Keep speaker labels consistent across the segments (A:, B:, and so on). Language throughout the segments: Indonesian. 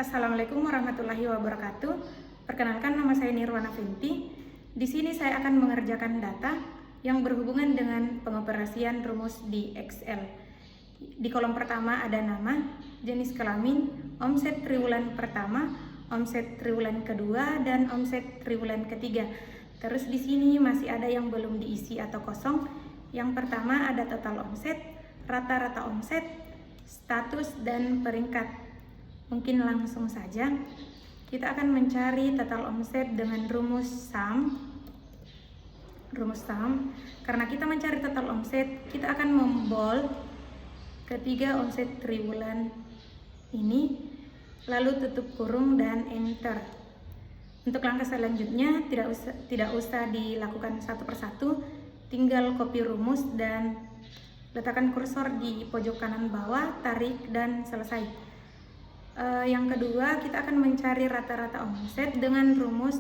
A: Assalamualaikum warahmatullahi wabarakatuh. Perkenalkan, nama saya Nirwana Finti. Di sini saya akan mengerjakan data yang berhubungan dengan pengoperasian rumus di Excel. Di kolom pertama ada nama, jenis kelamin, omset triwulan pertama, omset triwulan kedua, dan omset triwulan ketiga. Terus di sini masih ada yang belum diisi atau kosong. Yang pertama ada total omset, rata-rata omset, status, dan peringkat. Mungkin langsung saja kita akan mencari total omset dengan rumus sum. Karena kita mencari total omset, kita akan membold ketiga omset triwulan ini, lalu tutup kurung dan enter. Untuk langkah selanjutnya tidak usah dilakukan satu persatu, tinggal copy rumus dan letakkan kursor di pojok kanan bawah, tarik dan selesai. Yang kedua, kita akan mencari rata-rata omset dengan rumus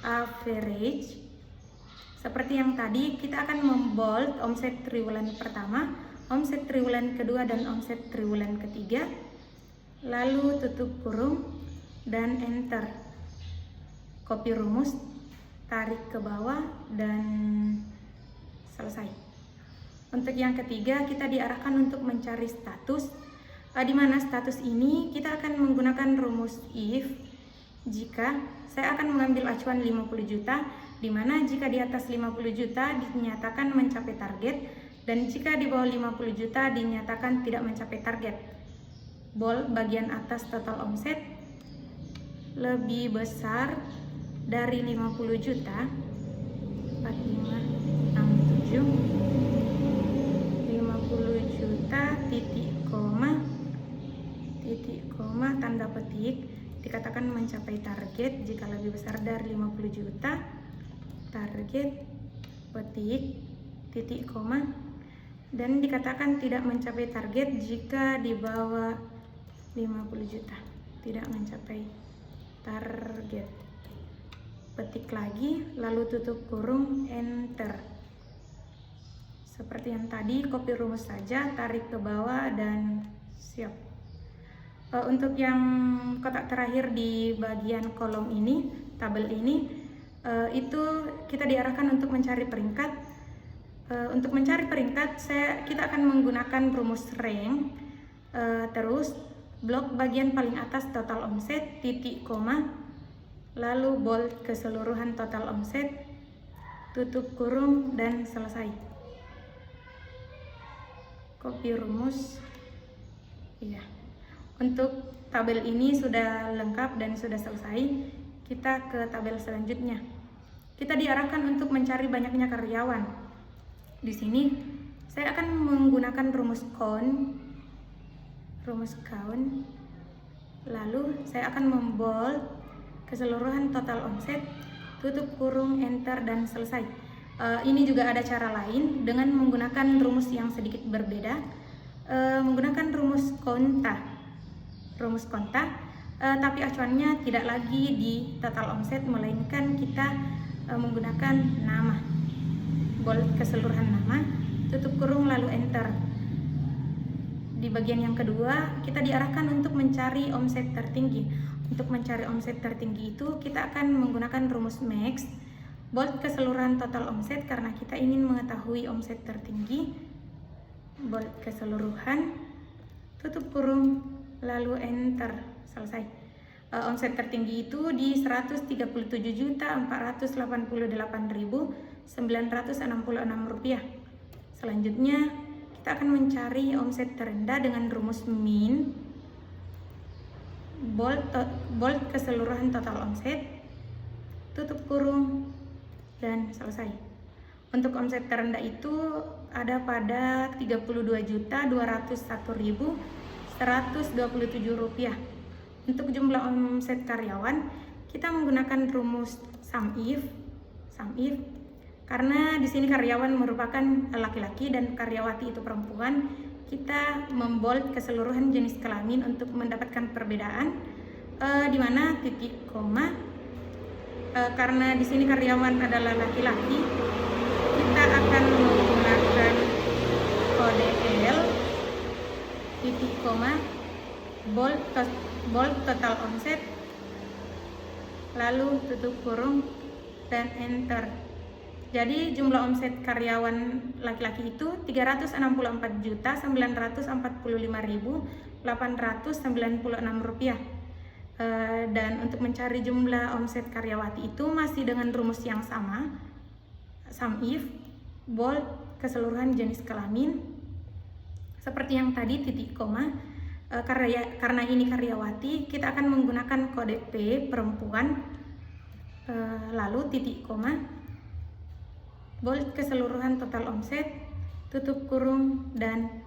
A: average. Seperti yang tadi, kita akan membold omset triwulan pertama, omset triwulan kedua, dan omset triwulan ketiga, lalu tutup kurung dan enter. Copy rumus, tarik ke bawah dan selesai. Untuk yang ketiga, kita diarahkan untuk mencari status, di mana status ini kita akan menggunakan rumus if. Jika saya akan mengambil acuan 50 juta, di mana jika di atas 50 juta dinyatakan mencapai target, dan jika di bawah 50 juta dinyatakan tidak mencapai target. Bold bagian atas total omset lebih besar dari 50 juta, 4567, 50 juta, titik koma, tanda petik, dikatakan mencapai target jika lebih besar dari 50 juta, target, petik, titik koma, dan dikatakan tidak mencapai target jika di bawah 50 juta, tidak mencapai target. Petik lagi, lalu tutup kurung, enter. Seperti yang tadi, copy rumus saja, tarik ke bawah dan siap. Untuk yang kotak terakhir di bagian kolom ini, tabel ini, itu kita diarahkan untuk mencari peringkat. Untuk mencari peringkat, kita akan menggunakan rumus rank. Terus blok bagian paling atas total omset, titik koma, lalu bold keseluruhan total omset, tutup kurung dan selesai. Copy rumus. Iya. Untuk tabel ini sudah lengkap dan sudah selesai. Kita ke tabel selanjutnya. Kita diarahkan untuk mencari banyaknya karyawan. Di sini saya akan menggunakan rumus count. Lalu saya akan membold keseluruhan total omset, tutup kurung, enter dan selesai. Ini juga ada cara lain dengan menggunakan rumus yang sedikit berbeda, menggunakan rumus konta, tapi acuannya tidak lagi di total omset, melainkan kita menggunakan nama. Bold keseluruhan nama, tutup kurung lalu enter. Di bagian yang kedua, kita diarahkan untuk mencari omset tertinggi. Untuk mencari omset tertinggi itu kita akan menggunakan rumus max. Bold keseluruhan total omset karena kita ingin mengetahui omset tertinggi. Bold keseluruhan, tutup kurung, lalu enter, selesai. Omset tertinggi itu di 137.488.966 rupiah. Selanjutnya kita akan mencari omset terendah dengan rumus min. Bold keseluruhan total omset, tutup kurung dan selesai. Untuk omset terendah itu ada pada 32.201.127 rupiah. Untuk jumlah omset karyawan, kita menggunakan rumus sum if. Karena di sini karyawan merupakan laki-laki dan karyawati itu perempuan, kita membold keseluruhan jenis kelamin untuk mendapatkan perbedaan, di mana titik koma. Karena di sini karyawan adalah laki-laki, kita akan menggunakan kode L, titik koma, bold bold total omset, lalu tutup kurung dan enter. Jadi jumlah omset karyawan laki-laki itu 364.945.896 rupiah. Dan untuk mencari jumlah omset karyawati itu masih dengan rumus yang sama, sum if, bold, keseluruhan jenis kelamin, seperti yang tadi titik koma. Karena ini karyawati, kita akan menggunakan kode P perempuan, lalu titik koma, bold, keseluruhan total omset, tutup kurung dan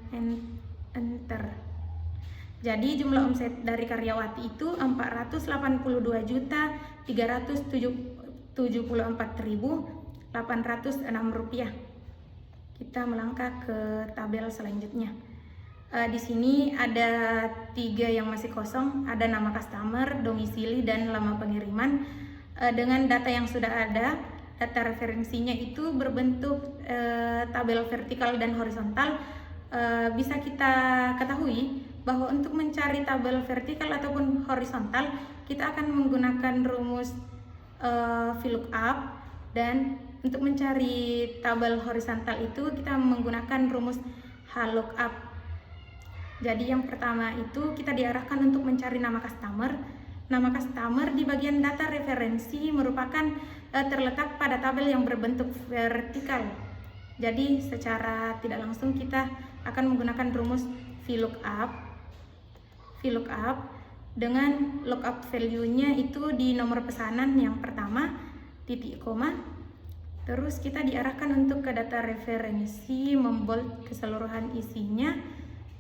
A: enter. Jadi jumlah omset dari karyawati itu 482.374.806 rupiah. Kita melangkah ke tabel selanjutnya. Di sini ada 3 yang masih kosong, ada nama customer, domisili, dan lama pengiriman. Dengan data yang sudah ada, data referensinya itu berbentuk tabel vertikal dan horizontal. Bisa kita ketahui bahwa untuk mencari tabel vertikal ataupun horizontal, kita akan menggunakan rumus VLOOKUP, dan untuk mencari tabel horizontal itu kita menggunakan rumus HLOOKUP. Jadi yang pertama itu kita diarahkan untuk mencari nama customer. Nama customer di bagian data referensi merupakan terletak pada tabel yang berbentuk vertikal. Jadi secara tidak langsung kita akan menggunakan rumus VLOOKUP dengan lookup value-nya itu di nomor pesanan yang pertama, titik koma. Terus kita diarahkan untuk ke data referensi, membold keseluruhan isinya.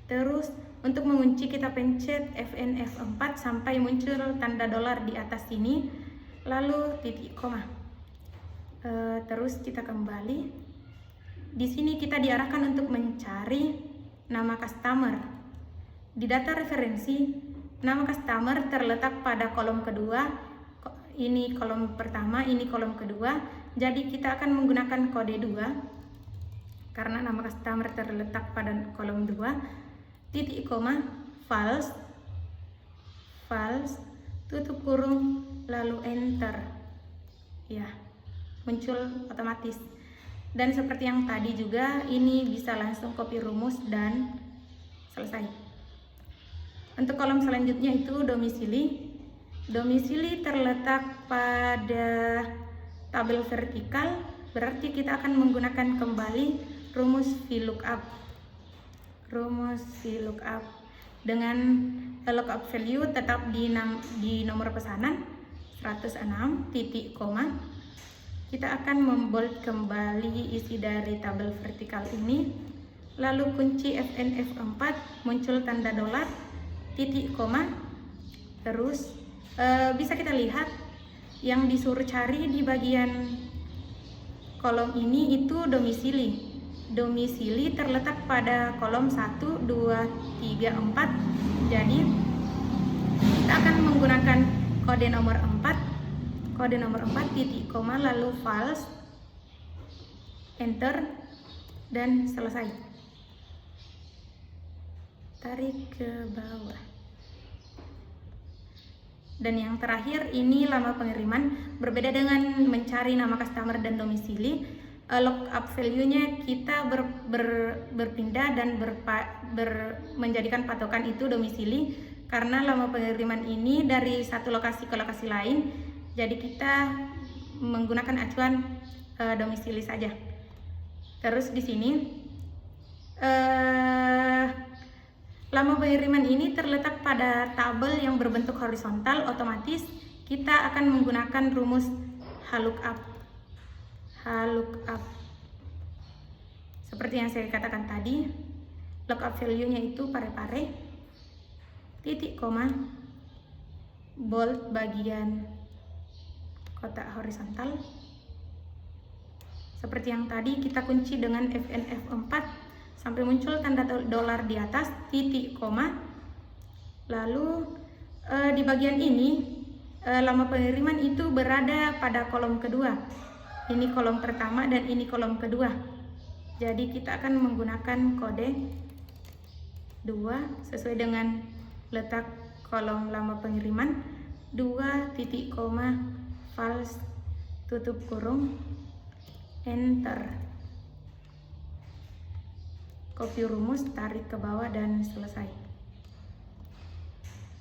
A: Terus untuk mengunci kita pencet Fn F4 sampai muncul tanda dolar di atas sini, lalu titik koma. Terus kita kembali. Di sini kita diarahkan untuk mencari nama customer. Di data referensi, nama customer terletak pada kolom kedua. Ini kolom pertama, ini kolom kedua. Jadi kita akan menggunakan kode 2 karena nama customer terletak pada kolom 2. Titik koma, false, tutup kurung, lalu enter. Ya, muncul otomatis. Dan seperti yang tadi juga, ini bisa langsung copy rumus dan selesai. Untuk kolom selanjutnya itu domisili. Domisili terletak pada tabel vertikal, berarti kita akan menggunakan kembali rumus VLOOKUP. Dengan lookup value tetap di nomor pesanan 106, titik koma. Kita akan membold kembali isi dari tabel vertikal ini, lalu kunci Fn F4, muncul tanda dolar, titik koma. Terus bisa kita lihat yang disuruh cari di bagian kolom ini itu domisili. Domisili terletak pada kolom 1, 2, 3, 4. Jadi kita akan menggunakan kode nomor 4, titik koma, lalu false, enter, dan selesai. Tarik ke bawah. Dan yang terakhir ini lama pengiriman. Berbeda dengan mencari nama customer dan domisili, lookup value-nya kita berpindah dan menjadikan patokan itu domisili, karena lama pengiriman ini dari satu lokasi ke lokasi lain. Jadi kita menggunakan acuan domisili saja. Terus di sini lama pengiriman ini terletak pada tabel yang berbentuk horizontal, otomatis kita akan menggunakan rumus HLOOKUP. Seperti yang saya katakan tadi, lookup value-nya itu pare-pare, titik koma, bold bagian kotak horizontal. Seperti yang tadi, kita kunci dengan Fn F4 sampai muncul tanda dolar di atas, titik koma. Lalu di bagian ini lama pengiriman itu berada pada kolom kedua. Ini kolom pertama dan ini kolom kedua. Jadi kita akan menggunakan kode 2 sesuai dengan letak kolom lama pengiriman, 2 titik koma, fals, tutup kurung, enter. Copy rumus, tarik ke bawah dan selesai.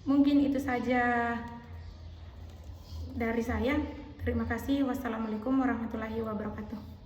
A: Mungkin itu saja dari saya. Terima kasih. Wassalamualaikum warahmatullahi wabarakatuh.